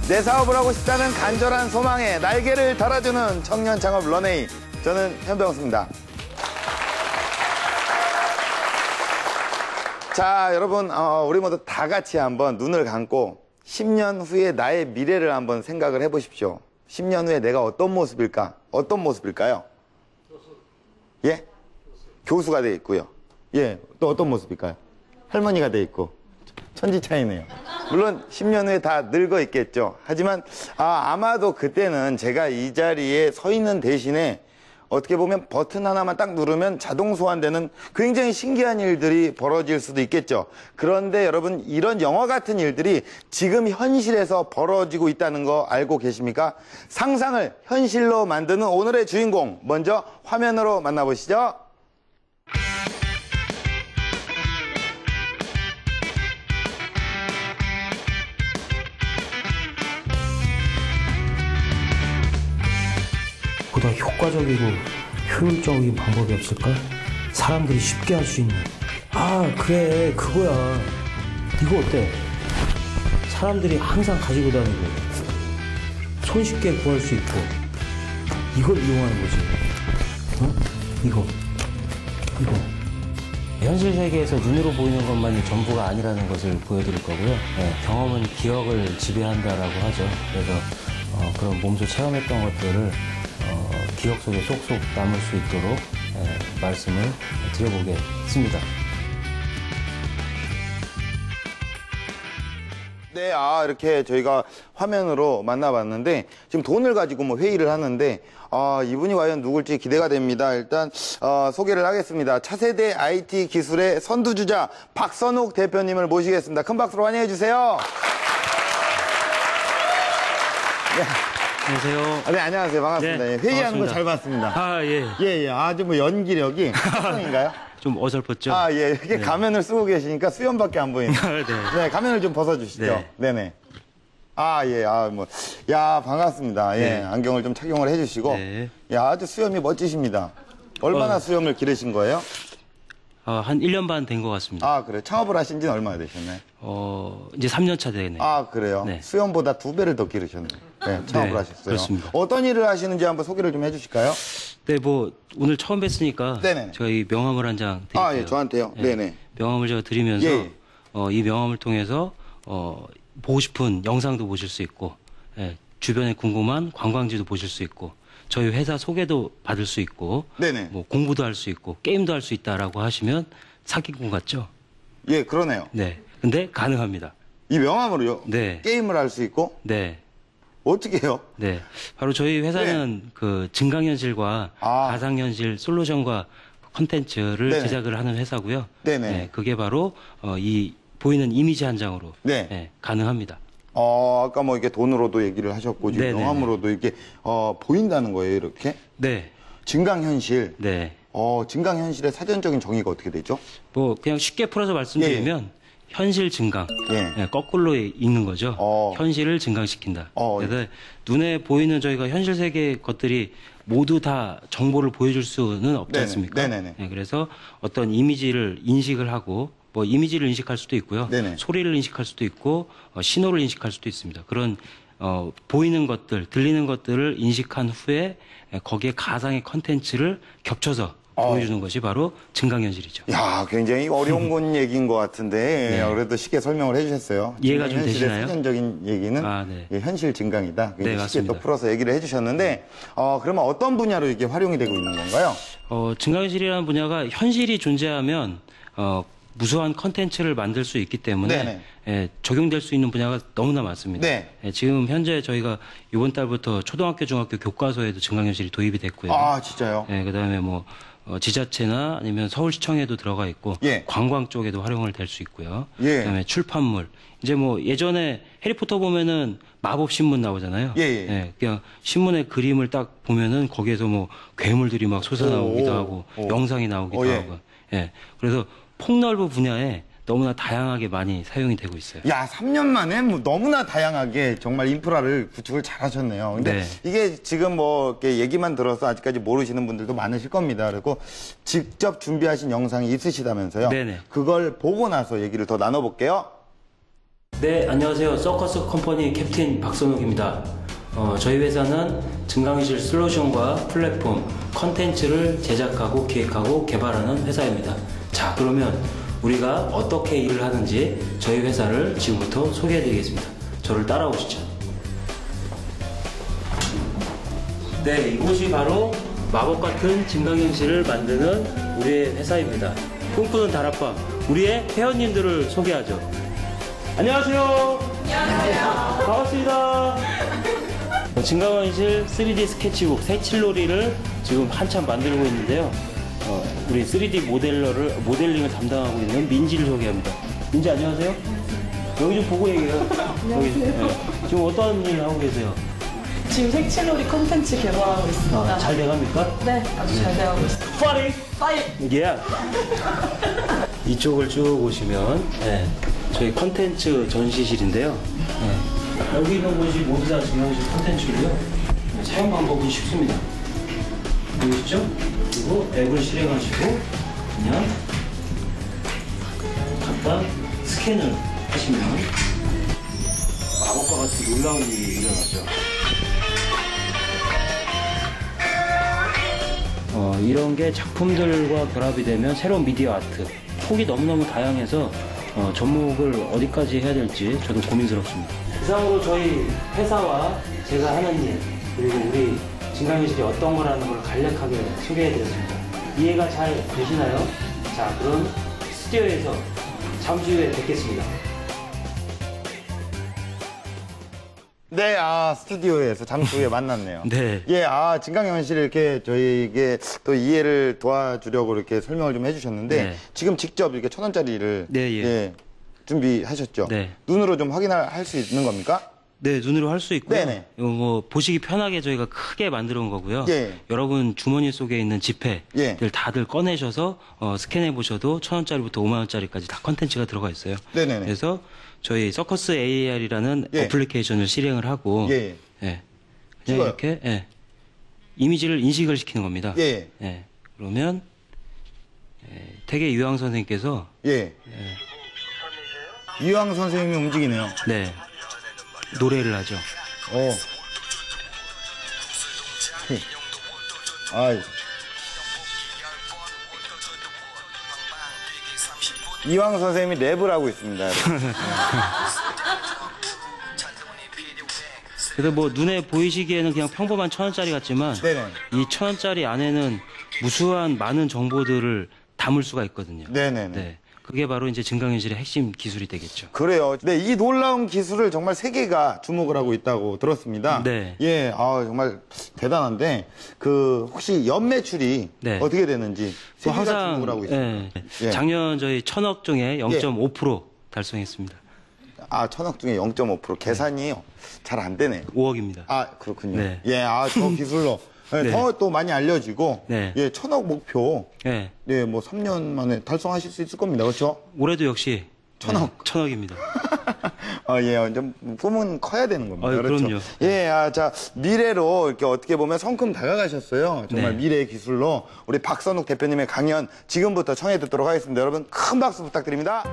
내 사업을 하고 싶다는 간절한 소망에 날개를 달아주는 청년 창업 런웨이. 저는 현병수입니다. 자, 여러분, 우리 모두 다 같이 한번 눈을 감고 10년 후에 나의 미래를 한번 생각을 해보십시오. 10년 후에 내가 어떤 모습일까? 어떤 모습일까요? 예? 교수가 돼 있고요. 예, 또 어떤 모습일까요? 할머니가 돼 있고. 천지 차이네요. 물론 10년 후에 다 늙어 있겠죠. 하지만 아마도 그때는 제가 이 자리에 서 있는 대신에 어떻게 보면 버튼 하나만 딱 누르면 자동 소환되는 굉장히 신기한 일들이 벌어질 수도 있겠죠. 그런데 여러분, 이런 영화 같은 일들이 지금 현실에서 벌어지고 있다는 거 알고 계십니까? 상상을 현실로 만드는 오늘의 주인공, 먼저 화면으로 만나보시죠. 보다 효과적이고 효율적인 방법이 없을까? 사람들이 쉽게 할 수 있는. 그래, 그거야. 이거 어때? 사람들이 항상 가지고 다니고 손쉽게 구할 수 있고 이걸 이용하는 거지. 이거 현실 세계에서 눈으로 보이는 것만이 전부가 아니라는 것을 보여드릴 거고요. 경험은 기억을 지배한다라고 하죠. 그래서 그런 몸소 체험했던 것들을 기억 속에 쏙쏙 남을 수 있도록 말씀을 드려보겠습니다. 네, 이렇게 저희가 화면으로 만나봤는데 지금 돈을 가지고 뭐 회의를 하는데 이분이 과연 누굴지 기대가 됩니다. 일단 소개를 하겠습니다. 차세대 IT 기술의 선두주자 박선욱 대표님을 모시겠습니다. 큰 박수로 환영해 주세요. 네. 안녕하세요. 네, 안녕하세요. 반갑습니다. 네, 회의하는 거 잘 봤습니다. 예. 예. 아주 뭐 연기력이 특성인가요? 좀 어설펐죠? 예. 이렇게 네. 가면을 쓰고 계시니까 수염밖에 안 보이네요. 네, 가면을 좀 벗어주시죠. 네. 네네. 반갑습니다. 예, 네. 안경을 좀 착용을 해주시고. 네. 아주 수염이 멋지십니다. 얼마나 수염을 기르신 거예요? 한 1년 반 된 것 같습니다. 그래요? 창업을 하신 지는 얼마나 되셨나요? 이제 3년 차 되네요. 그래요? 네. 수염보다 2배를 더 기르셨네요. 네, 창업을 네, 하셨어요. 그렇습니다. 어떤 일을 하시는지 한번 소개를 좀 해주실까요? 네, 오늘 처음 뵀으니까 네네네. 저희 명함을 한 장 드릴게요. 예, 저한테요? 네. 네네. 명함을 제가 드리면서 예. 이 명함을 통해서 보고 싶은 영상도 보실 수 있고 주변에 궁금한 관광지도 보실 수 있고 저희 회사 소개도 받을 수 있고 네네. 뭐 공부도 할 수 있고 게임도 할 수 있다라고 하시면 사기꾼 같죠? 예, 그러네요. 네. 근데 가능합니다. 이 명함으로요? 네. 게임을 할 수 있고? 네. 어떻게 해요? 네. 바로 저희 회사는 그 증강현실과 가상현실 솔루션과 컨텐츠를 네네. 제작을 하는 회사고요. 네네. 네. 그게 바로 이 보이는 이미지 한 장으로 네. 가능합니다. 아까 뭐 이렇게 돈으로도 얘기를 하셨고 지금 네네네. 명함으로도 이렇게 보인다는 거예요, 이렇게? 네. 증강현실. 네. 증강현실의 사전적인 정의가 어떻게 되죠? 뭐 그냥 쉽게 풀어서 말씀드리면 현실 증강, 거꾸로 읽는 거죠. 현실을 증강시킨다. 그래서 눈에 보이는 저희가 현실 세계의 것들이 모두 다 정보를 보여줄 수는 없지 네네. 않습니까? 네네네. 그래서 어떤 이미지를 인식을 하고 뭐 이미지를 인식할 수도 있고요. 네네. 소리를 인식할 수도 있고 신호를 인식할 수도 있습니다. 그런 보이는 것들, 들리는 것들을 인식한 후에 거기에 가상의 컨텐츠를 겹쳐서 보여주는 것이 바로 증강현실이죠. 굉장히 어려운 건 얘기인 것 같은데 그래도 쉽게 설명을 해주셨어요. 이해가 좀 현실의 되시나요? 사전적인 얘기는 네. 현실 증강이다. 네, 쉽게 맞습니다. 또 풀어서 얘기를 해주셨는데 그러면 어떤 분야로 이게 활용이 되고 있는 건가요? 증강현실이라는 분야가 현실이 존재하면 무수한 컨텐츠를 만들 수 있기 때문에 적용될 수 있는 분야가 너무나 많습니다. 네. 지금 현재 저희가 이번 달부터 초등학교, 중학교 교과서에도 증강현실이 도입이 됐고요. 진짜요? 그다음에 뭐 지자체나 아니면 서울시청에도 들어가 있고 관광 쪽에도 활용을 될 수 있고요. 그다음에 출판물. 이제 뭐 예전에 해리포터 보면은 마법 신문 나오잖아요. 그냥 신문의 그림을 딱 보면은 거기에서 뭐 괴물들이 막 솟아나오기도 하고 영상이 나오기도 하고. 그래서 폭넓은 분야에 너무나 다양하게 많이 사용이 되고 있어요. 3년 만에 뭐 너무나 다양하게 정말 인프라를 구축을 잘 하셨네요. 근데 이게 지금 뭐 이렇게 얘기만 들어서 아직까지 모르시는 분들도 많으실 겁니다. 그리고 직접 준비하신 영상이 있으시다면서요? 네네. 그걸 보고 나서 얘기를 더 나눠볼게요. 네, 안녕하세요. 서커스 컴퍼니 캡틴 박선욱입니다. 저희 회사는 증강현실 솔루션과 플랫폼, 컨텐츠를 제작하고 기획하고 개발하는 회사입니다. 자, 그러면 우리가 어떻게 일을 하는지 저희 회사를 지금부터 소개해드리겠습니다. 저를 따라오시죠. 네, 이곳이 바로 마법 같은 증강현실을 만드는 우리의 회사입니다. 꿈꾸는 다락방, 우리의 회원님들을 소개하죠. 안녕하세요. 안녕하세요. 반갑습니다. 증강현실 3D 스케치북 색칠놀이를 지금 한참 만들고 있는데요. 우리 3D 모델링을 담당하고 있는 민지를 소개합니다. 민지 안녕하세요. 여기 좀 보고 얘기해요. 여기, 네. 지금 어떤 일을 하고 계세요? 지금 색칠놀이 콘텐츠 개발하고 있습니다. 잘 돼갑니까? 네, 아주 잘 돼가고 있습니다. 파이! 예. 이쪽을 쭉 보시면 네, 저희 컨텐츠 전시실인데요. 네. 여기 있는 곳이 모두 다 증강현실 컨텐츠고요. 네, 사용 방법은 쉽습니다. 보이시죠? 그리고 앱을 실행하시고 그냥 갖다 스캔을 하시면 마법과 같은 놀라운 일이 일어나죠. 이런 게 작품들과 결합이 되면 새로운 미디어 아트, 폭이 너무너무 다양해서 접목을 어디까지 해야 될지 저도 고민스럽습니다. 이상으로 저희 회사와 제가 하는 일, 그리고 우리 증강현실이 어떤 거라는 걸 간략하게 소개해드렸습니다. 이해가 잘 되시나요? 자, 그럼 스튜디오에서 잠시 후에 뵙겠습니다. 네, 스튜디오에서 잠시 후에 만났네요. 네. 예, 증강현실 이렇게 저희에게 또 이해를 도와주려고 이렇게 설명을 좀 해주셨는데, 네. 지금 직접 이렇게 1,000원짜리를 네, 예. 준비하셨죠? 네. 눈으로 좀 확인할 수 있는 겁니까? 네, 눈으로 할 수 있고요. 네네. 이거 뭐 보시기 편하게 저희가 크게 만들어 온 거고요. 예. 여러분 주머니 속에 있는 지폐들 예. 다들 꺼내셔서 스캔해 보셔도 1,000원짜리부터 5만원짜리까지 다 컨텐츠가 들어가 있어요. 네네네. 그래서 저희 서커스 AR이라는 예. 어플리케이션을 실행을 하고 예. 예. 그냥 찍어요. 이렇게 이미지를 인식을 시키는 겁니다. 예. 예. 그러면 태계 유황 선생님께서 예. 이황 선생님이 움직이네요. 네. 노래를 하죠. 이황 선생님이 랩을 하고 있습니다. 그래서 뭐 눈에 보이시기에는 그냥 평범한 1,000원짜리 같지만 네네. 이 1,000원짜리 안에는 무수한 많은 정보들을 담을 수가 있거든요. 네네네. 네. 그게 바로 이제 증강현실의 핵심 기술이 되겠죠. 그래요. 네, 이 놀라운 기술을 정말 세계가 주목을 하고 있다고 들었습니다. 네. 예, 정말 대단한데, 혹시 연매출이 네. 어떻게 되는지 세계가 주목을 하고 있습니다. 예. 작년 저희 1,000억 중에 0.5% 달성했습니다. 1,000억 중에 0.5% 계산이 잘 안 되네요. 5억입니다. 그렇군요. 네. 예, 저 기술로. 네, 네. 더 또 많이 알려지고, 네. 예, 1,000억 목표, 네. 네, 뭐 3년 만에 달성하실 수 있을 겁니다. 그렇죠? 올해도 역시 1,000억. 네, 1,000억입니다. 예, 좀 꿈은 커야 되는 겁니다. 그렇죠? 그럼요. 예, 자, 미래로 이렇게 어떻게 보면 성큼 다가가셨어요. 정말 네. 미래의 기술로 우리 박선욱 대표님의 강연 지금부터 청해 듣도록 하겠습니다. 여러분 큰 박수 부탁드립니다.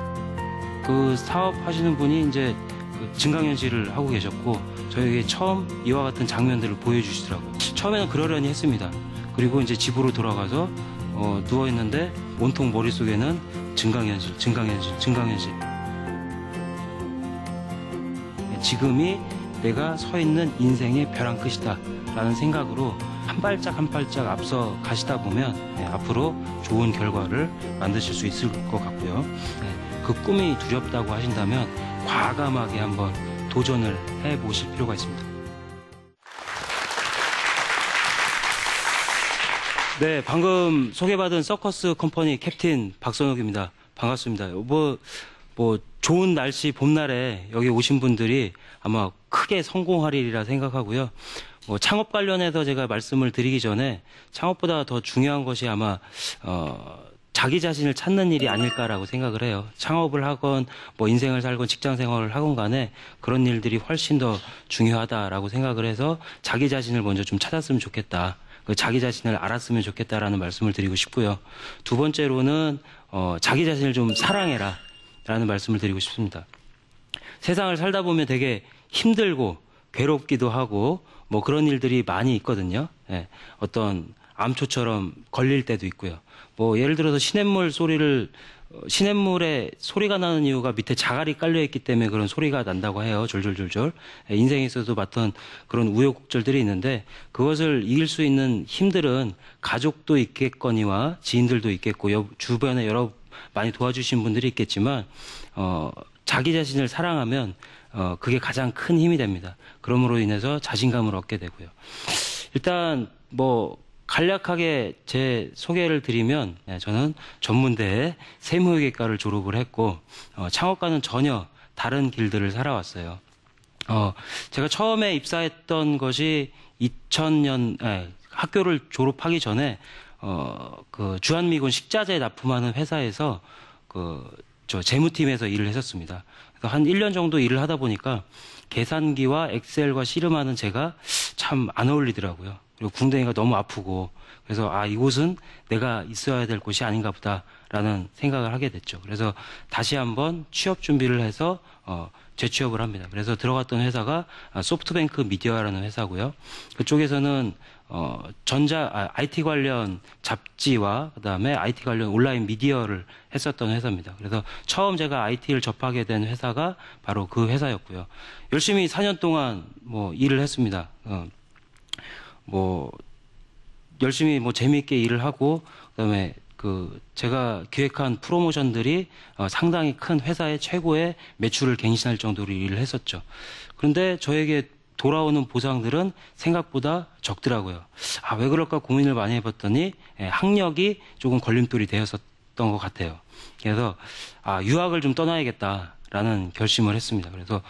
그 사업 하시는 분이 이제 그 증강현실을 하고 계셨고 저에게 처음 이와 같은 장면들을 보여주시더라고요. 처음에는 그러려니 했습니다. 그리고 이제 집으로 돌아가서 누워 있는데 온통 머릿속에는 증강현실. 지금이 내가 서 있는 인생의 벼랑 끝이다 라는 생각으로 한 발짝 한 발짝 앞서 가시다 보면 앞으로 좋은 결과를 만드실 수 있을 것 같고요. 그 꿈이 두렵다고 하신다면 과감하게 한번 도전을 해보실 필요가 있습니다. 네, 방금 소개받은 서커스 컴퍼니 캡틴 박선욱입니다. 반갑습니다. 뭐 좋은 날씨 봄날에 여기 오신 분들이 아마 크게 성공하리라 생각하고요. 창업 관련해서 제가 말씀을 드리기 전에 창업보다 더 중요한 것이 아마 자기 자신을 찾는 일이 아닐까라고 생각을 해요. 창업을 하건 뭐 인생을 살건 직장 생활을 하건 간에 그런 일들이 훨씬 더 중요하다라고 생각을 해서 자기 자신을 먼저 좀 찾았으면 좋겠다. 자기 자신을 알았으면 좋겠다라는 말씀을 드리고 싶고요. 두 번째로는 자기 자신을 좀 사랑해라 라는 말씀을 드리고 싶습니다. 세상을 살다 보면 되게 힘들고 괴롭기도 하고 뭐 그런 일들이 많이 있거든요. 예, 어떤 암초처럼 걸릴 때도 있고요. 뭐 예를 들어서 시냇물에 소리가 나는 이유가 밑에 자갈이 깔려있기 때문에 그런 소리가 난다고 해요. 졸졸졸졸. 인생에 있어서 봤던 그런 우여곡절들이 있는데 그것을 이길 수 있는 힘들은 가족도 있겠거니와 지인들도 있겠고 주변에 여러 많이 도와주신 분들이 있겠지만 자기 자신을 사랑하면 그게 가장 큰 힘이 됩니다. 그러므로 인해서 자신감을 얻게 되고요. 일단 뭐 간략하게 제 소개를 드리면 저는 전문대에 세무회계과를 졸업을 했고 창업과는 전혀 다른 길들을 살아왔어요. 제가 처음에 입사했던 것이 2000년 학교를 졸업하기 전에 그 주한미군 식자재 납품하는 회사에서 저 재무팀에서 일을 했었습니다. 그래서 한 1년 정도 일을 하다 보니까 계산기와 엑셀과 씨름하는 제가 참 안 어울리더라고요. 그리고 궁뎅이가 너무 아프고 그래서 이곳은 내가 있어야 될 곳이 아닌가 보다라는 생각을 하게 됐죠. 그래서 다시 한번 취업 준비를 해서 재취업을 합니다. 그래서 들어갔던 회사가 소프트뱅크 미디어라는 회사고요. 그쪽에서는 IT 관련 잡지와 그다음에 IT 관련 온라인 미디어를 했었던 회사입니다. 그래서 처음 제가 IT를 접하게 된 회사가 바로 그 회사였고요. 열심히 4년 동안 뭐 일을 했습니다. 열심히 재미있게 일을 하고, 그다음에 제가 기획한 프로모션들이 상당히 큰 회사의 최고의 매출을 갱신할 정도로 일을 했었죠. 그런데 저에게 돌아오는 보상들은 생각보다 적더라고요. 왜 그럴까 고민을 많이 해봤더니 학력이 조금 걸림돌이 되었었던 것 같아요. 그래서 유학을 좀 떠나야겠다라는 결심을 했습니다. 그래서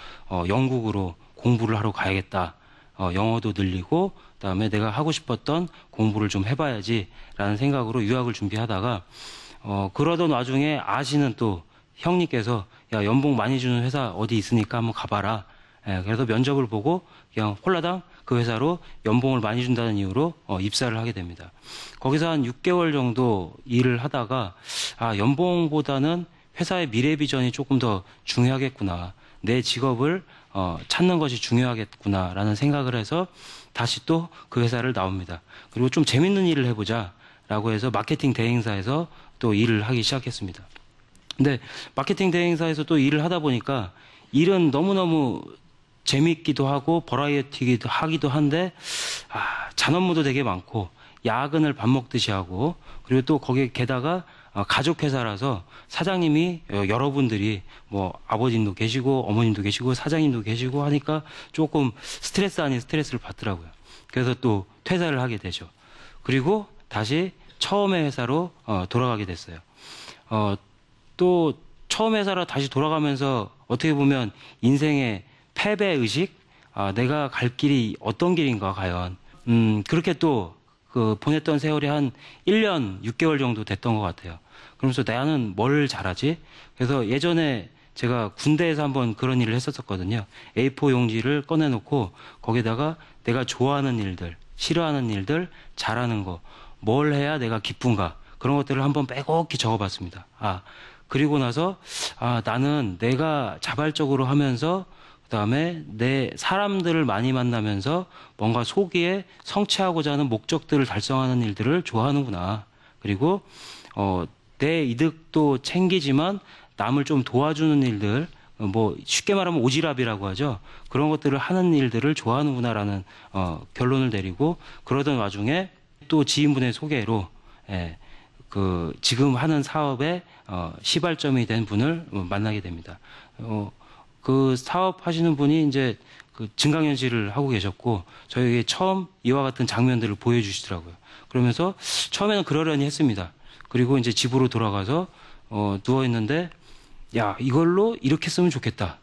영국으로 공부를 하러 가야겠다. 영어도 늘리고 그다음에 내가 하고 싶었던 공부를 좀 해봐야지라는 생각으로 유학을 준비하다가 그러던 와중에 아시는 또 형님께서 야 연봉 많이 주는 회사 어디 있으니까 한번 가봐라. 그래서 면접을 보고 그냥 홀라당 그 회사로 연봉을 많이 준다는 이유로 입사를 하게 됩니다. 거기서 한 6개월 정도 일을 하다가 연봉보다는 회사의 미래 비전이 조금 더 중요하겠구나. 내 직업을 찾는 것이 중요하겠구나라는 생각을 해서 다시 또 그 회사를 나옵니다. 그리고 좀 재밌는 일을 해보자라고 해서 마케팅 대행사에서 또 일을 하기 시작했습니다. 근데 마케팅 대행사에서 또 일을 하다 보니까 일은 너무너무 재밌기도 하고 버라이어티기도 하기도 한데 잔 업무도 되게 많고 야근을 밥 먹듯이 하고 그리고 또 거기에 게다가 가족 회사라서 사장님이 여러분들이 뭐 아버님도 계시고 어머님도 계시고 사장님도 계시고 하니까 조금 스트레스 아닌 스트레스를 받더라고요. 그래서 또 퇴사를 하게 되죠. 그리고 다시 처음의 회사로 돌아가게 됐어요. 또 처음 회사로 다시 돌아가면서 어떻게 보면 인생의 패배 의식, 내가 갈 길이 어떤 길인가 과연 그렇게 또 보냈던 세월이 한 1년 6개월 정도 됐던 것 같아요. 그러면서 나는 뭘 잘하지? 그래서 예전에 제가 군대에서 한번 그런 일을 했었거든요. A4 용지를 꺼내놓고 거기다가 내가 좋아하는 일들, 싫어하는 일들, 잘하는 거, 뭘 해야 내가 기쁜가 그런 것들을 한번 빼곡히 적어봤습니다. 그리고 나서 나는 내가 자발적으로 하면서 그다음에 내 사람들을 많이 만나면서 뭔가 소기에 성취하고자 하는 목적들을 달성하는 일들을 좋아하는구나. 그리고 내 이득도 챙기지만 남을 좀 도와주는 일들, 쉽게 말하면 오지랖이라고 하죠. 그런 것들을 하는 일들을 좋아하는구나라는 결론을 내리고 그러던 와중에 또 지인분의 소개로 지금 하는 사업의 시발점이 된 분을 만나게 됩니다. 그 사업 하시는 분이 이제 증강현실을 하고 계셨고 저에게 처음 이와 같은 장면들을 보여주시더라고요. 그러면서 처음에는 그러려니 했습니다. 그리고 이제 집으로 돌아가서 누워 있는데 야 이걸로 이렇게 쓰면 좋겠다.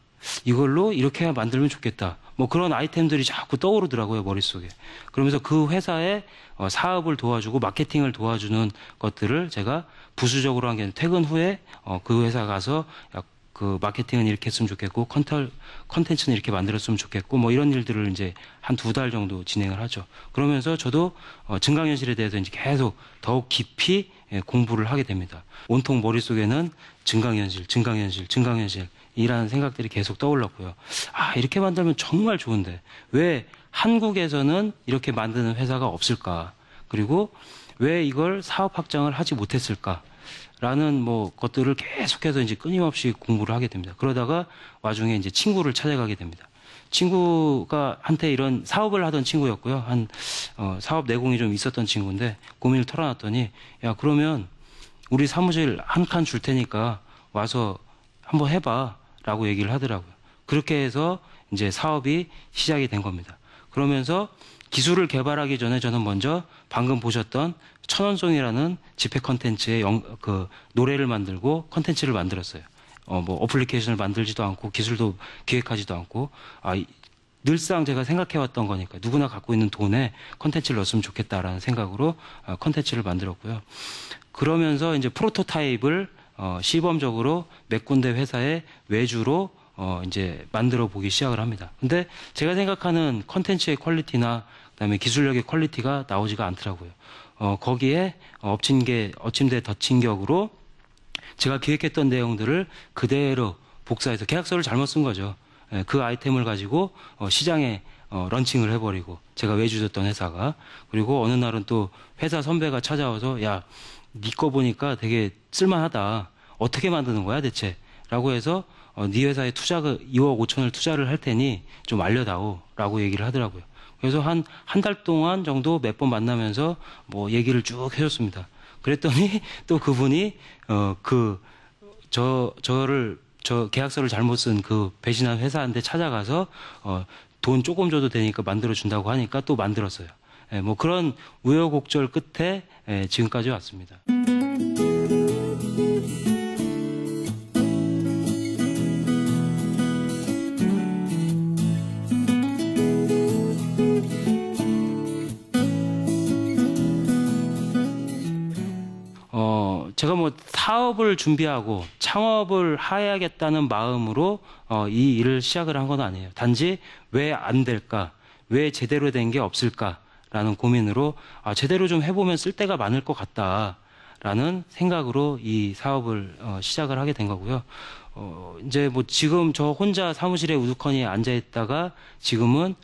이걸로 이렇게 만들면 좋겠다. 뭐 그런 아이템들이 자꾸 떠오르더라고요 머릿속에. 그러면서 그 회사의 사업을 도와주고 마케팅을 도와주는 것들을 제가 부수적으로 한 게 퇴근 후에 그 회사 가서 그 마케팅은 이렇게 했으면 좋겠고 컨텐츠는 이렇게 만들었으면 좋겠고 뭐 이런 일들을 이제 한 2달 정도 진행을 하죠. 그러면서 저도 증강현실에 대해서 이제 계속 더욱 깊이 공부를 하게 됩니다. 온통 머릿속에는 증강현실 이라는 생각들이 계속 떠올랐고요. 아, 이렇게 만들면 정말 좋은데 왜 한국에서는 이렇게 만드는 회사가 없을까? 그리고 왜 이걸 사업 확장을 하지 못했을까? 라는 뭐 것들을 계속해서 이제 끊임없이 공부를 하게 됩니다. 그러다가 와중에 이제 친구를 찾아가게 됩니다. 친구가 한테 이런 사업을 하던 친구였고요. 사업 내공이 좀 있었던 친구인데 고민을 털어놨더니 야, 그러면 우리 사무실 한 칸 줄 테니까 와서 한번 해봐 라고 얘기를 하더라고요. 그렇게 해서 이제 사업이 시작이 된 겁니다. 그러면서 기술을 개발하기 전에 저는 먼저 방금 보셨던 천원송이라는 집회 컨텐츠의 노래를 만들고 컨텐츠를 만들었어요. 뭐 어플리케이션을 만들지도 않고 기술도 기획하지도 않고 늘상 제가 생각해왔던 거니까 누구나 갖고 있는 돈에 컨텐츠를 넣었으면 좋겠다라는 생각으로 컨텐츠를 만들었고요. 그러면서 이제 프로토타입을 시범적으로 몇 군데 회사에 외주로 이제 만들어 보기 시작을 합니다. 근데 제가 생각하는 컨텐츠의 퀄리티나 그다음에 기술력의 퀄리티가 나오지가 않더라고요. 거기에 엎침대 덧친 격으로 제가 기획했던 내용들을 그대로 복사해서 계약서를 잘못 쓴 거죠. 그 아이템을 가지고 시장에 런칭을 해버리고 제가 외주줬던 회사가 그리고 어느 날은 또 회사 선배가 찾아와서 야, 네 거 보니까 되게 쓸만하다. 어떻게 만드는 거야 대체? 라고 해서 네 회사에 2억 5천을 투자를 할 테니 좀 알려다오 라고 얘기를 하더라고요. 그래서 한 달 동안 정도 몇 번 만나면서 뭐 얘기를 쭉 해줬습니다. 그랬더니 또 그분이 저 계약서를 잘못 쓴 그 배신한 회사한테 찾아가서 돈 조금 줘도 되니까 만들어 준다고 하니까 또 만들었어요. 뭐 그런 우여곡절 끝에 지금까지 왔습니다. 제가 뭐 사업을 준비하고 창업을 해야겠다는 마음으로 이 일을 시작을 한 건 아니에요. 단지 왜 안 될까? 왜 제대로 된 게 없을까라는 고민으로 제대로 좀 해보면 쓸 데가 많을 것 같다라는 생각으로 이 사업을 시작을 하게 된 거고요. 이제 뭐 지금 저 혼자 사무실에 우두커니 앉아 있다가 지금은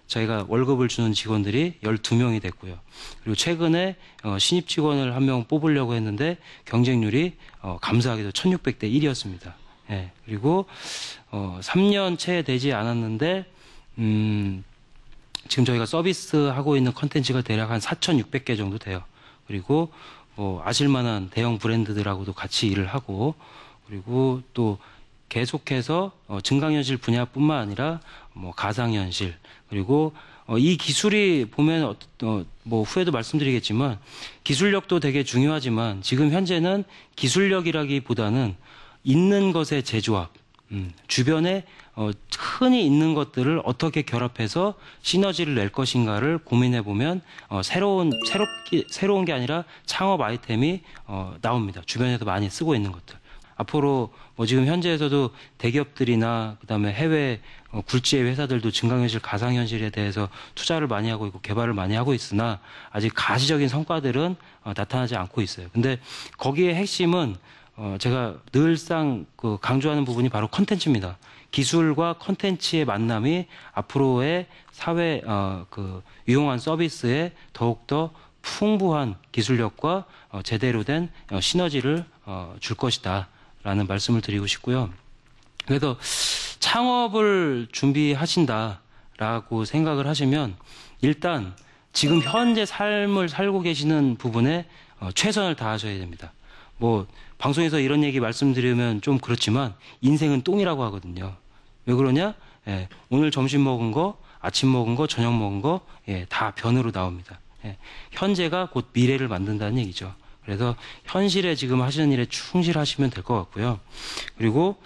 저희가 월급을 주는 직원들이 12명이 됐고요. 그리고 최근에 신입 직원을 1명 뽑으려고 했는데 경쟁률이 감사하게도 1600대 1이었습니다. 예. 그리고 3년 채 되지 않았는데 지금 저희가 서비스하고 있는 컨텐츠가 대략 한 4,600개 정도 돼요. 그리고 아실만한 대형 브랜드들하고도 같이 일을 하고 그리고 또 계속해서 증강현실 분야뿐만 아니라 뭐 가상현실 그리고 이 기술이 보면 뭐 후에도 말씀드리겠지만 기술력도 되게 중요하지만 지금 현재는 기술력이라기보다는 있는 것의 재조합, 주변에 흔히 있는 것들을 어떻게 결합해서 시너지를 낼 것인가를 고민해 보면 새로운 게 아니라 창업 아이템이 나옵니다. 주변에서 많이 쓰고 있는 것들. 앞으로 뭐 지금 현재에서도 대기업들이나 그다음에 해외 굴지의 회사들도 증강현실, 가상현실에 대해서 투자를 많이 하고 있고 개발을 많이 하고 있으나 아직 가시적인 성과들은 나타나지 않고 있어요. 근데 거기에 핵심은 제가 늘상 강조하는 부분이 바로 컨텐츠입니다. 기술과 컨텐츠의 만남이 앞으로의 사회 유용한 서비스에 더욱더 풍부한 기술력과 제대로 된 시너지를 줄 것이다. 라는 말씀을 드리고 싶고요. 그래서 창업을 준비하신다라고 생각을 하시면 일단 지금 현재 삶을 살고 계시는 부분에 최선을 다하셔야 됩니다. 뭐 방송에서 이런 얘기 말씀드리면 좀 그렇지만 인생은 똥이라고 하거든요. 왜 그러냐? 오늘 점심 먹은 거, 아침 먹은 거, 저녁 먹은 거 다 변으로 나옵니다. 현재가 곧 미래를 만든다는 얘기죠. 그래서 현실에 지금 하시는 일에 충실하시면 될 것 같고요. 그리고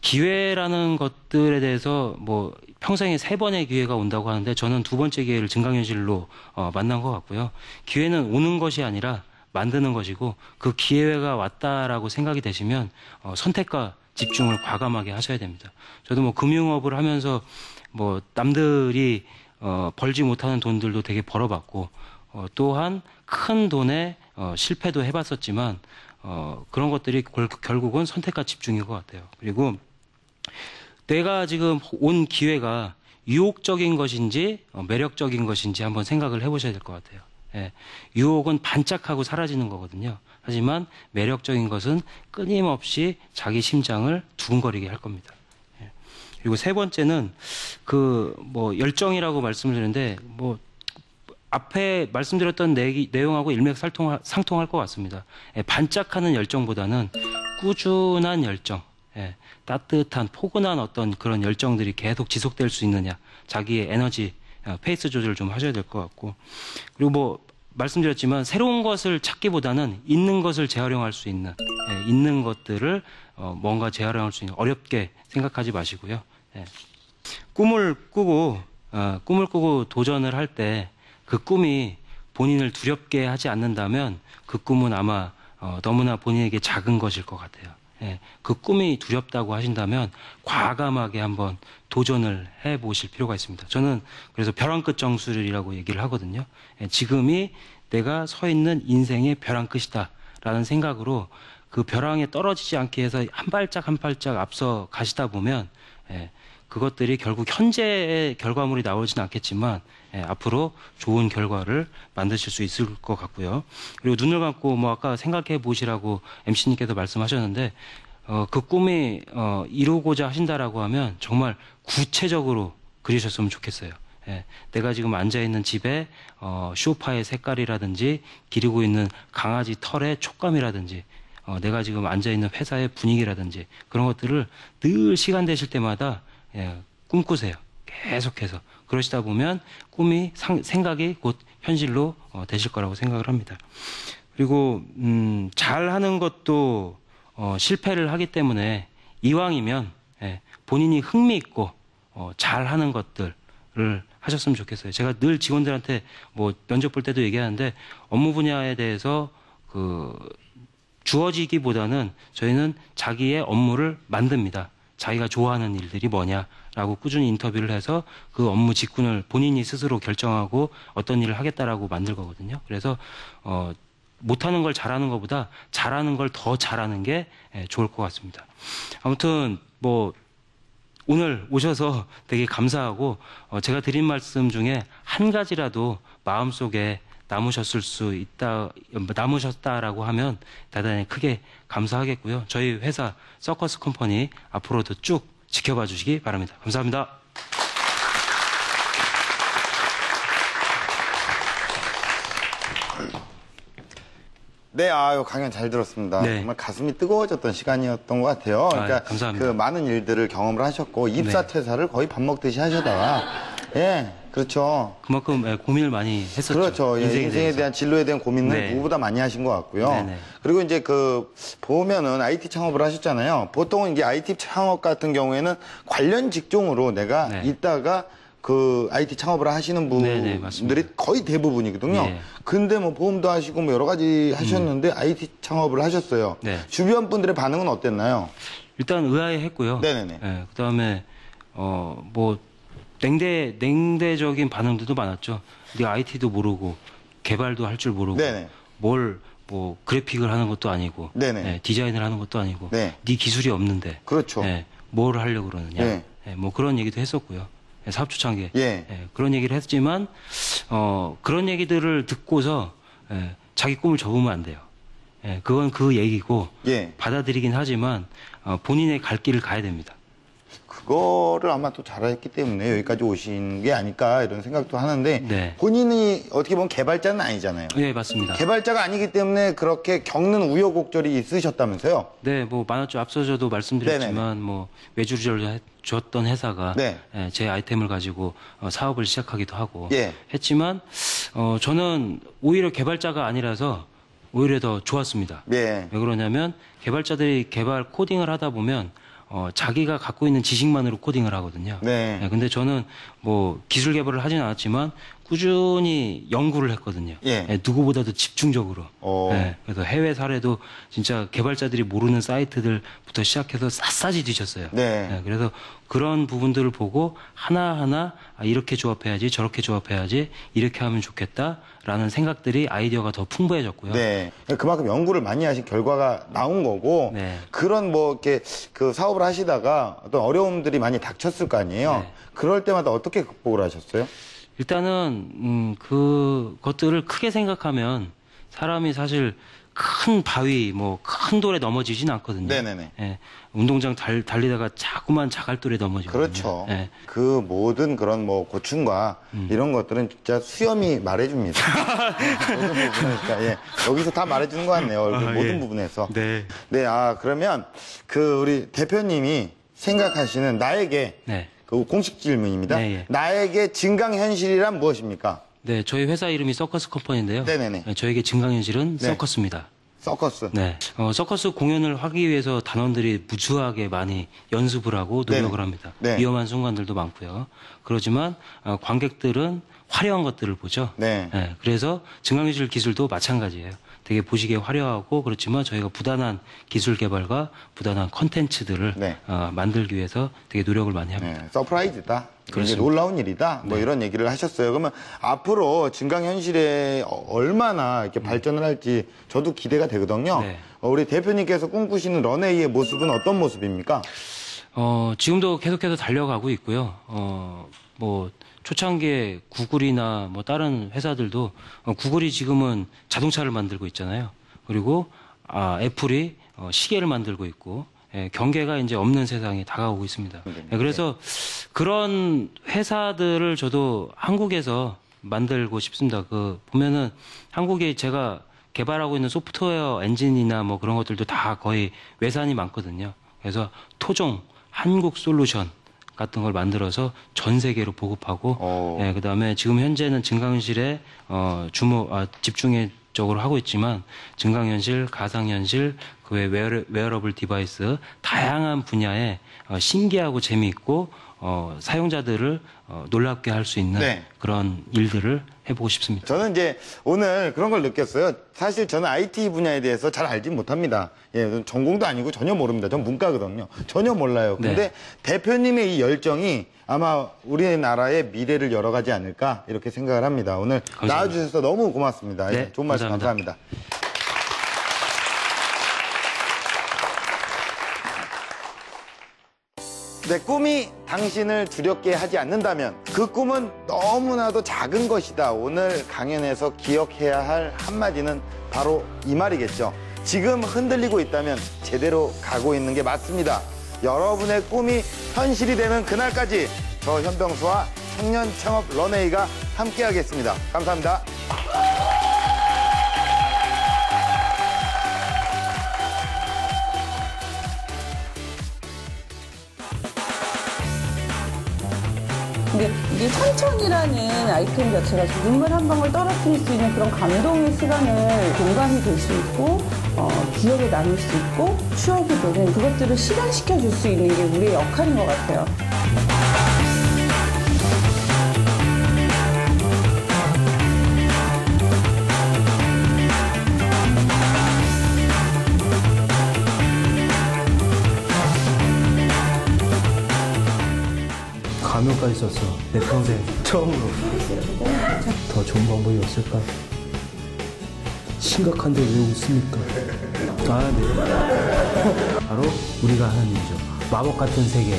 기회라는 것들에 대해서 뭐 평생에 3번의 기회가 온다고 하는데 저는 2번째 기회를 증강현실로 만난 것 같고요. 기회는 오는 것이 아니라 만드는 것이고 그 기회가 왔다라고 생각이 되시면 선택과 집중을 과감하게 하셔야 됩니다. 저도 뭐 금융업을 하면서 뭐 남들이 벌지 못하는 돈들도 되게 벌어봤고 또한 큰 돈에 실패도 해봤었지만 그런 것들이 결국은 선택과 집중인 것 같아요. 그리고 내가 지금 온 기회가 유혹적인 것인지 매력적인 것인지 한번 생각을 해보셔야 될 것 같아요. 예, 유혹은 반짝하고 사라지는 거거든요. 하지만 매력적인 것은 끊임없이 자기 심장을 두근거리게 할 겁니다. 예. 그리고 세 번째는 열정이라고 말씀을 드렸는데 앞에 말씀드렸던 내용하고 일맥상통할 것 같습니다. 예, 반짝하는 열정보다는 꾸준한 열정, 예, 따뜻한 포근한 어떤 그런 열정들이 계속 지속될 수 있느냐, 자기의 에너지, 페이스 조절을 좀 하셔야 될 것 같고, 그리고 말씀드렸지만 새로운 것을 찾기보다는 있는 것을 재활용할 수 있는, 예, 있는 것들을 뭔가 재활용할 수 있는, 어렵게 생각하지 마시고요. 예. 꿈을 꾸고 도전을 할 때 그 꿈이 본인을 두렵게 하지 않는다면 그 꿈은 아마 너무나 본인에게 작은 것일 것 같아요. 예, 그 꿈이 두렵다고 하신다면 과감하게 한번 도전을 해보실 필요가 있습니다. 저는 그래서 벼랑 끝 정술이라고 얘기를 하거든요. 예, 지금이 내가 서 있는 인생의 벼랑 끝이다라는 생각으로 그 벼랑에 떨어지지 않게 해서 한 발짝 한 발짝 앞서 가시다 보면, 예, 그것들이 결국 현재의 결과물이 나오지는 않겠지만, 예, 앞으로 좋은 결과를 만드실 수 있을 것 같고요. 그리고 눈을 감고 아까 생각해 보시라고 MC님께서 말씀하셨는데, 그 꿈이 이루고자 하신다라고 하면 정말 구체적으로 그리셨으면 좋겠어요. 예, 내가 지금 앉아있는 집에 소파의 색깔이라든지 기르고 있는 강아지 털의 촉감이라든지 내가 지금 앉아있는 회사의 분위기라든지 그런 것들을 늘 시간 되실 때마다, 예, 꿈꾸세요. 계속해서. 그러시다 보면 생각이 곧 현실로 되실 거라고 생각을 합니다. 그리고 잘하는 것도 실패를 하기 때문에 이왕이면, 예, 본인이 흥미있고 잘하는 것들을 하셨으면 좋겠어요. 제가 늘 직원들한테 면접 볼 때도 얘기하는데, 업무 분야에 대해서 주어지기보다는 저희는 자기의 업무를 만듭니다. 자기가 좋아하는 일들이 뭐냐라고 꾸준히 인터뷰를 해서 그 업무 직군을 본인이 스스로 결정하고 어떤 일을 하겠다라고 만들 거거든요. 그래서 못하는 걸 잘하는 것보다 잘하는 걸 더 잘하는 게, 예, 좋을 것 같습니다. 아무튼 오늘 오셔서 되게 감사하고, 제가 드린 말씀 중에 한 가지라도 마음속에 남으셨다라고 하면 대단히 크게 감사하겠고요. 저희 회사 서커스 컴퍼니 앞으로도 쭉 지켜봐 주시기 바랍니다. 감사합니다. 네, 강연 잘 들었습니다. 네. 정말 가슴이 뜨거워졌던 시간이었던 것 같아요. 그러니까 감사합니다. 그 많은 일들을 경험을 하셨고, 입사 퇴사를 거의 밥 먹듯이 하셔다가, 예, 그렇죠. 그만큼, 예, 고민을 많이 했었죠. 그렇죠. 인생에 대해서. 대한 진로에 대한 고민을 네. 누구보다 많이 하신 것 같고요. 네네. 그리고 이제 보면은 IT 창업을 하셨잖아요. 보통은 이게 IT 창업 같은 경우에는 관련 직종으로 내가 네. 있다가 IT 창업을 하시는 네네, 분들이 거의 대부분이거든요. 네. 근데 보험도 하시고 여러 가지 하셨는데 IT 창업을 하셨어요. 네. 주변 분들의 반응은 어땠나요? 일단 의아해했고요. 네네네. 예, 그다음에 냉대적인 반응들도 많았죠. 네가 IT도 모르고 개발도 할 줄 모르고 네네. 그래픽을 하는 것도 아니고, 네네. 예, 디자인을 하는 것도 아니고, 네. 네 기술이 없는데, 그렇죠. 예, 뭘 하려고 그러느냐, 네. 예, 그런 얘기도 했었고요. 예, 사업 초창기에, 예. 예, 그런 얘기를 했지만 그런 얘기들을 듣고서, 예, 자기 꿈을 접으면 안 돼요. 예, 그건 그 얘기고, 예. 받아들이긴 하지만 본인의 갈 길을 가야 됩니다. 그거를 아마 또 잘했기 때문에 여기까지 오신 게 아닐까 이런 생각도 하는데, 네. 본인이 어떻게 보면 개발자는 아니잖아요. 네, 맞습니다. 개발자가 아니기 때문에 그렇게 겪는 우여곡절이 있으셨다면서요? 네, 많았죠. 앞서 저도 말씀드렸지만, 외주를 줬던 회사가, 네. 예, 제 아이템을 가지고 사업을 시작하기도 하고, 예. 했지만, 저는 오히려 개발자가 아니라서 오히려 더 좋았습니다. 예. 왜 그러냐면, 개발자들이 개발 코딩을 하다 보면, 자기가 갖고 있는 지식만으로 코딩을 하거든요. 네. 예, 근데 저는 기술 개발을 하진 않았지만, 꾸준히 연구를 했거든요. 예. 예, 누구보다도 집중적으로. 예, 그래서 해외 사례도 진짜 개발자들이 모르는 사이트들부터 시작해서 샅샅이 뒤졌어요. 네. 예, 그래서 그런 부분들을 보고 하나하나 이렇게 조합해야지 저렇게 조합해야지 이렇게 하면 좋겠다라는 생각들이 아이디어가 더 풍부해졌고요. 네. 그만큼 연구를 많이 하신 결과가 나온 거고 네. 그런 뭐 이렇게 그 사업을 하시다가 어떤 어려움들이 많이 닥쳤을 거 아니에요. 네. 그럴 때마다 어떻게 극복을 하셨어요? 일단은 그것들을 크게 생각하면 사람이 사실 큰 바위, 뭐 큰 돌에 넘어지진 않거든요. 네네네. 예, 운동장 달리다가 자꾸만 자갈돌에 넘어지거든요. 그렇죠. 예. 그 모든 그런 뭐 고충과 이런 것들은 진짜 수염이 말해줍니다. 모든 부분에서 예. 여기서 다 말해주는 것 같네요. 모든 예. 부분에서. 네. 네, 그러면 그 우리 대표님이 생각하시는 나에게 네. 그 공식 질문입니다. 네, 예. 나에게 증강현실이란 무엇입니까? 네, 저희 회사 이름이 서커스 컴퍼니인데요. 네네네. 네, 저에게 증강현실은 네. 서커스입니다. 서커스. 네, 서커스 공연을 하기 위해서 단원들이 무수하게 많이 연습을 하고 노력을 네네. 합니다. 네. 위험한 순간들도 많고요. 그렇지만 관객들은 화려한 것들을 보죠. 네. 그래서 증강현실 기술도 마찬가지예요. 되게 보시기에 화려하고 그렇지만 저희가 부단한 기술 개발과 부단한 컨텐츠들을 네. 만들기 위해서 되게 노력을 많이 합니다. 네, 서프라이즈다. 굉장히 그렇습니다. 놀라운 일이다. 뭐 이런 얘기를 하셨어요. 그러면 앞으로 증강현실에 얼마나 이렇게 발전을 할지 저도 기대가 되거든요. 네. 우리 대표님께서 꿈꾸시는 런웨이의 모습은 어떤 모습입니까? 지금도 계속해서 달려가고 있고요. 뭐 초창기에 구글이나 뭐 다른 회사들도 구글이 지금은 자동차를 만들고 있잖아요. 그리고 애플이 시계를 만들고 있고 경계가 이제 없는 세상이 다가오고 있습니다. 그래서 그런 회사들을 저도 한국에서 만들고 싶습니다. 보면은 한국에 제가 개발하고 있는 소프트웨어 엔진이나 뭐 그런 것들도 다 거의 외산이 많거든요. 그래서 토종 한국 솔루션 같은 걸 만들어서 전 세계로 보급하고, 그다음에 지금 현재는 증강현실에 집중적으로 하고 있지만 증강현실, 가상현실, 그 외 웨어러블 디바이스 다양한 분야에 신기하고 재미있고 사용자들을 놀랍게 할 수 있는 네. 그런 일들을 해보고 싶습니다. 저는 이제 오늘 그런 걸 느꼈어요. 사실 저는 IT 분야에 대해서 잘 알지 못합니다. 예, 전공도 아니고 전혀 모릅니다. 전 문과거든요. 전혀 몰라요. 근데 네. 대표님의 이 열정이 아마 우리나라의 미래를 열어가지 않을까 이렇게 생각을 합니다. 오늘 감사합니다. 나와주셔서 너무 고맙습니다. 네, 좋은 말씀 감사합니다. 감사합니다. 내 꿈이 당신을 두렵게 하지 않는다면 그 꿈은 너무나도 작은 것이다. 오늘 강연에서 기억해야 할 한마디는 바로 이 말이겠죠. 지금 흔들리고 있다면 제대로 가고 있는 게 맞습니다. 여러분의 꿈이 현실이 되는 그날까지 저 현병수와 청년 창업 런웨이가 함께하겠습니다. 감사합니다. 근데 이게 천천이라는 아이템 자체가 눈물 한 방울 떨어뜨릴 수 있는 그런 감동의 시간을 공감이 될 수 있고 기억에 남을 수 있고 추억이 되는 그것들을 실현시켜 줄 수 있는 게 우리의 역할인 것 같아요. 감명까지 썼어. 내 평생 처음으로. 더 좋은 방법이 없을까? 심각한데 왜 웃습니까? 네. 바로 우리가 하는 일이죠. 마법 같은 세계.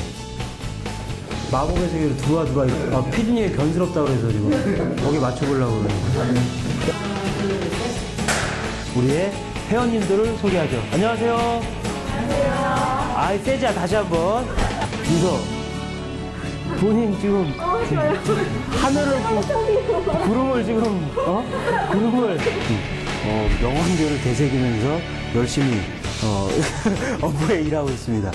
마법의 세계로 들어와. 피디님이 변스럽다고 그래서 지금 거기 맞춰보려고 그러는 거예요. 우리의 회원님들을 소개하죠. 안녕하세요. 아이, 세지야, 다시 한 번. 윤서. 본인 지금 하늘을 구름을 지금 구름을 명언들을 되새기면서 열심히 업무에 일하고 있습니다.